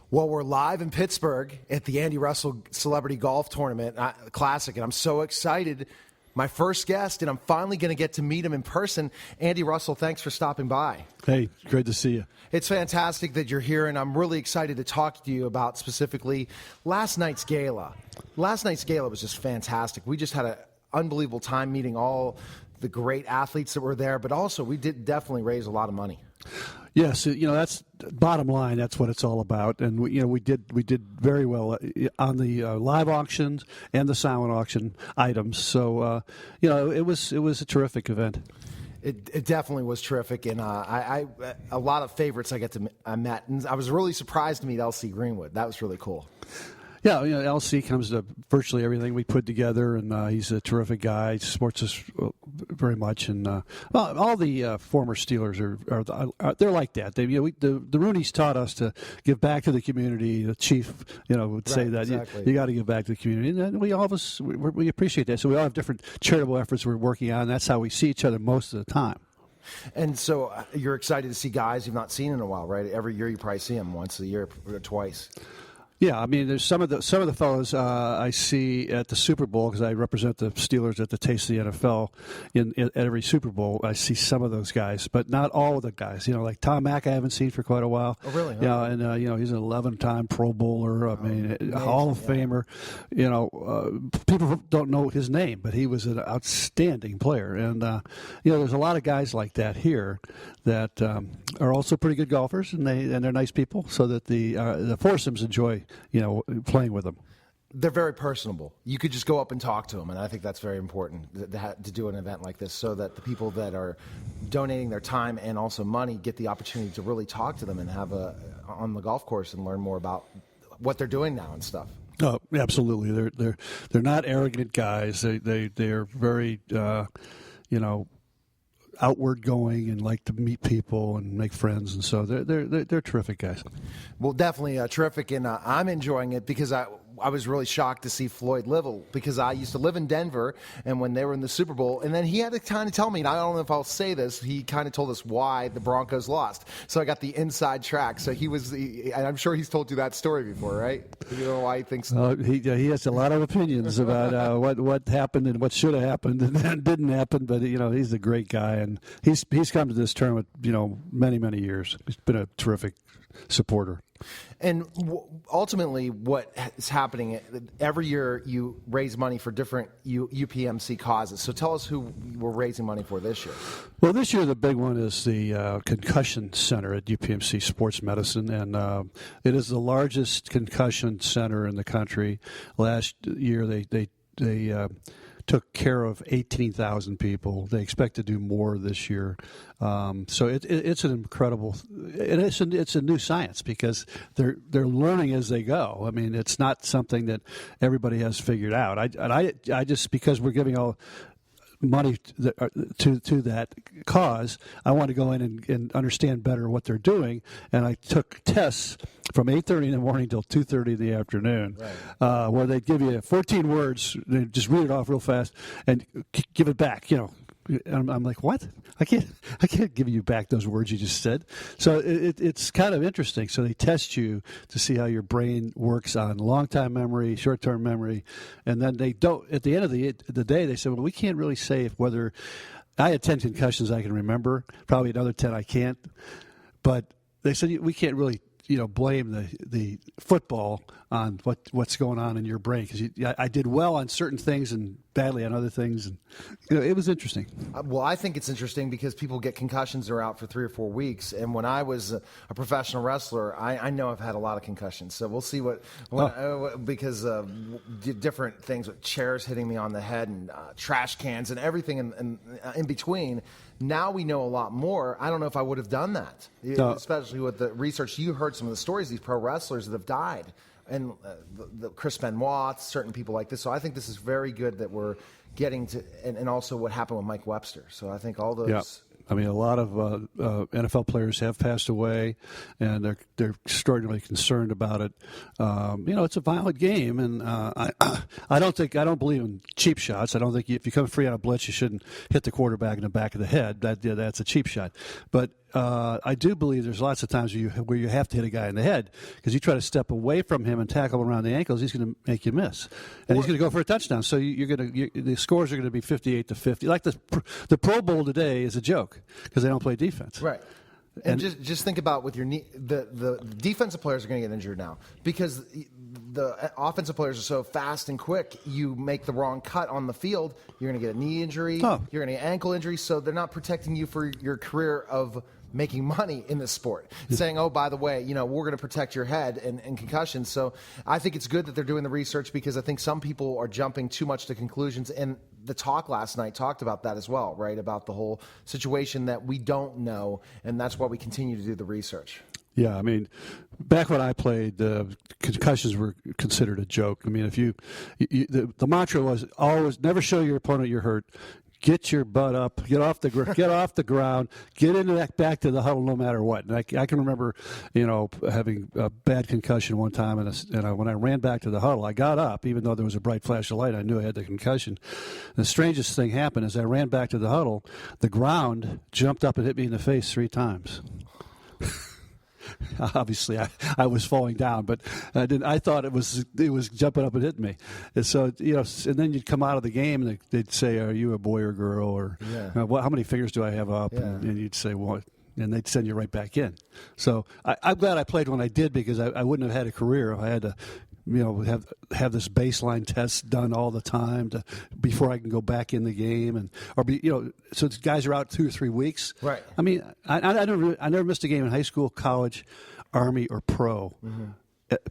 Well, we're live in Pittsburgh at the Andy Russell Celebrity Golf Tournament Classic, and I'm so excited. My first guest, and I'm finally going to get to meet him in person. Andy Russell, thanks for stopping by. Hey, great to see you. It's fantastic that you're here, and I'm really excited to talk to you about specifically last night's gala. Last night's gala was just fantastic. We just had an unbelievable time meeting all the great athletes that were there, but also we did definitely raise a lot of money. Yes, that's bottom line. That's what it's all about, and we did very well on the live auctions and the silent auction items. So it was a terrific event. It definitely was terrific, and I a lot of favorites I met, and I was really surprised to meet LC Greenwood. That was really cool. Yeah, LC comes to virtually everything we put together, and he's a terrific guy. He supports us very much, and all the former Steelers are they're like that. The Rooneys taught us to give back to the community. The chief, would say that exactly. you got to give back to the community, and then all of us we appreciate that. So we all have different charitable efforts we're working on. And that's how we see each other most of the time. And so you're excited to see guys you've not seen in a while, right? Every year you probably see them once a year or twice. Yeah, I mean, there's some of the fellows I see at the Super Bowl because I represent the Steelers at the Taste of the NFL at every Super Bowl. I see some of those guys, but not all of the guys. Like Tom Mack, I haven't seen for quite a while. Oh, really? Yeah, and he's an 11-time Pro Bowler. Hall of Famer. People don't know his name, but he was an outstanding player. And there's a lot of guys like that here that are also pretty good golfers, and they're nice people, so that the foursomes enjoy playing with them. They're very personable. You could just go up and talk to them, and I think that's very important to do an event like this so that the people that are donating their time and also money get the opportunity to really talk to them and have on the golf course and learn more about what they're doing now and stuff. Oh, absolutely. They're not arrogant guys. They're very outward going and like to meet people and make friends, and so they're terrific guys. Well, definitely terrific, and I'm enjoying it because I was really shocked to see Floyd Livell because I used to live in Denver, and when they were in the Super Bowl, and then he had to kind of tell me, and I don't know if I'll say this, he kind of told us why the Broncos lost. So I got the inside track. So and I'm sure he's told you that story before, right? You know why he thinks he has a lot of opinions about what happened and what should have happened and then didn't happen, but he's a great guy, and he's come to this tournament many, many years. He's been a terrific supporter. And ultimately, what is happening every year, you raise money for different UPMC causes. So tell us who we're raising money for this year. Well, this year the big one is the Concussion Center at UPMC Sports Medicine, and it is the largest concussion center in the country. Last year they took care of 18,000 people. They expect to do more this year. So it's an incredible, and it's a new science because they're learning as they go. I mean, it's not something that everybody has figured out. I just, because we're giving all money to that cause, I want to go in and understand better what they're doing, and I took tests from 8:30 in the morning till 2:30 in the afternoon, right. Where they give you 14 words, they just read it off real fast and give it back. And I'm like, what? I can't give you back those words you just said. So it's kind of interesting. So they test you to see how your brain works on long-time memory, short-term memory, and then they don't. At the end of the day, they said, well, we can't really say whether I had 10 concussions I can remember, probably another 10 I can't, but they said we can't really blame the football on what's going on in your brain, because I did well on certain things and badly on other things, and it was interesting. Well, I think it's interesting because people get concussions, they're out for 3 or 4 weeks, and when I was a professional wrestler, I know I've had a lot of concussions. So we'll see because different things with chairs hitting me on the head and trash cans and everything in between. Now we know a lot more. I don't know if I would have done that, especially with the research. You heard some of the stories, these pro wrestlers that have died, and the Chris Benoit, certain people like this. So I think this is very good that we're getting to, and also what happened with Mike Webster. So I think all those. Yeah. I mean, a lot of NFL players have passed away, and they're extraordinarily concerned about it. It's a violent game, and I don't believe in cheap shots. I don't think if you come free on a blitz, you shouldn't hit the quarterback in the back of the head. That's a cheap shot. But I do believe there's lots of times where you have to hit a guy in the head because you try to step away from him and tackle him around the ankles, he's going to make you miss, and he's going to go for a touchdown. So the scores are going to be 58-50. Like the Pro Bowl today is a joke because they don't play defense. Right. And just think about with your knee, the defensive players are going to get injured now because the offensive players are so fast and quick. You make the wrong cut on the field, you're going to get a knee injury, you're going to get ankle injury. So they're not protecting you for your career of making money in this sport. Saying, oh, by the way, we're going to protect your head and concussions. So I think it's good that they're doing the research because I think some people are jumping too much to conclusions. And the talk last night talked about that as well, right? About the whole situation that we don't know, and that's why we continue to do the research. Yeah, I mean, back when I played, concussions were considered a joke. I mean, if the mantra was always never show your opponent you're hurt. Get your butt up, get off the ground, get into back to the huddle no matter what. And I can remember, having a bad concussion one time, and when I ran back to the huddle, I got up, even though there was a bright flash of light. I knew I had the concussion. And the strangest thing happened as I ran back to the huddle, the ground jumped up and hit me in the face 3 times. Obviously, I was falling down, but I thought it was jumping up and hitting me. And so, and then you'd come out of the game and they'd say, "Are you a boy or girl?" Or how many fingers do I have up? Yeah. And you'd say, "What?" And they'd send you right back in. So I'm glad I played when I did because I wouldn't have had a career if I had to. Have this baseline test done all the time before I can go back in the game, so guys are out 2 or 3 weeks. Right. I mean, I never missed a game in high school, college, Army, or pro. Mm-hmm.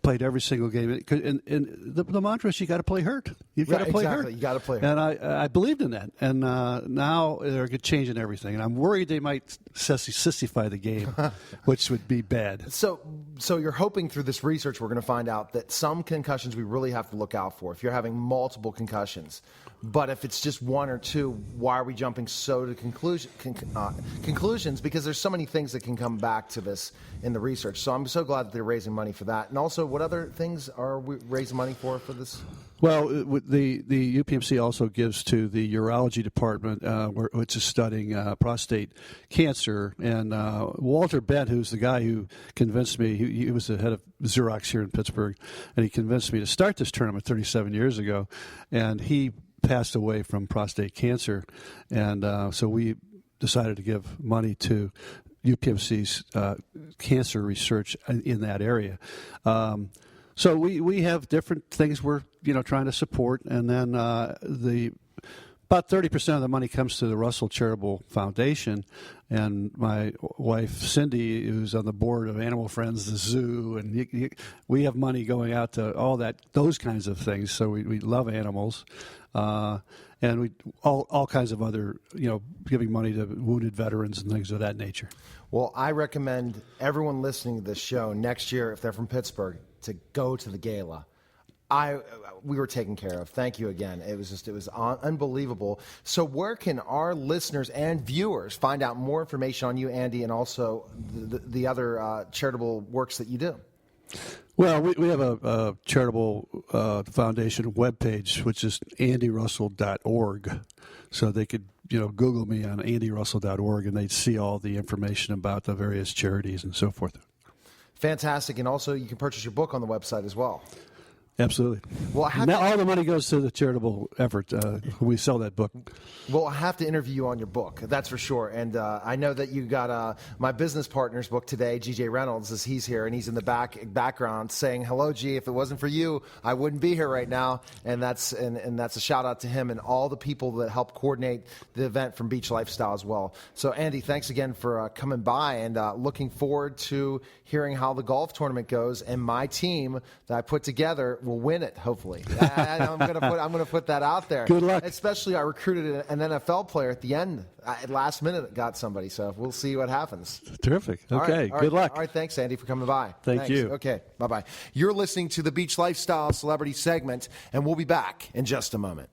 Played every single game, and the mantra is you got to play hurt. You've got to play hurt. You got to play hurt. And I believed in that, and now they're changing everything, and I'm worried they might sissify the game, which would be bad. So you're hoping through this research we're going to find out that some concussions we really have to look out for. If you're having multiple concussions, but if it's just 1 or 2, why are we jumping so to conclusions? Because there's so many things that can come back to this in the research. So I'm so glad that they're raising money for that. And also, what other things are we raising money for this? Well, the UPMC also gives to the urology department, which is studying prostate cancer. And Walter Bent, who's the guy who convinced me, he was the head of Xerox here in Pittsburgh, and he convinced me to start this tournament 37 years ago. And he passed away from prostate cancer. And so we decided to give money to UPMC's cancer research in that area. So we have different things we're trying to support, and then about 30% of the money comes to the Russell Charitable Foundation, and my wife Cindy, who's on the board of Animal Friends, the zoo, and we have money going out to those kinds of things. So we love animals, and we all kinds of other giving money to wounded veterans and things of that nature. Well, I recommend everyone listening to this show next year, if they're from Pittsburgh, to go to the gala. We were taken care of. Thank you again. It was unbelievable. So where can our listeners and viewers find out more information on you, Andy, and also the other charitable works that you do? Well, we have a charitable foundation webpage, which is andyrussell.org. So they could Google me on andyrussell.org, and they'd see all the information about the various charities and so forth. Fantastic. And also you can purchase your book on the website as well. Absolutely. Well, now all the money goes to the charitable effort when we sell that book. Well, I have to interview you on your book, that's for sure. And I know that you got my business partner's book today, G.J. Reynolds, as he's here, and he's in the background saying, "Hello, G. If it wasn't for you, I wouldn't be here right now." And that's a shout out to him and all the people that helped coordinate the event from Beach Lifestyle as well. So, Andy, thanks again for coming by, and looking forward to hearing how the golf tournament goes. And my team that I put together will win it, hopefully. I'm going to put that out there. Good luck. Especially I recruited an NFL player at the end, last minute got somebody. So we'll see what happens. Terrific. Okay. Good luck. All right. Thanks, Andy, for coming by. Thanks you. Okay. Bye-bye. You're listening to the Beach Lifestyle Celebrity segment, and we'll be back in just a moment.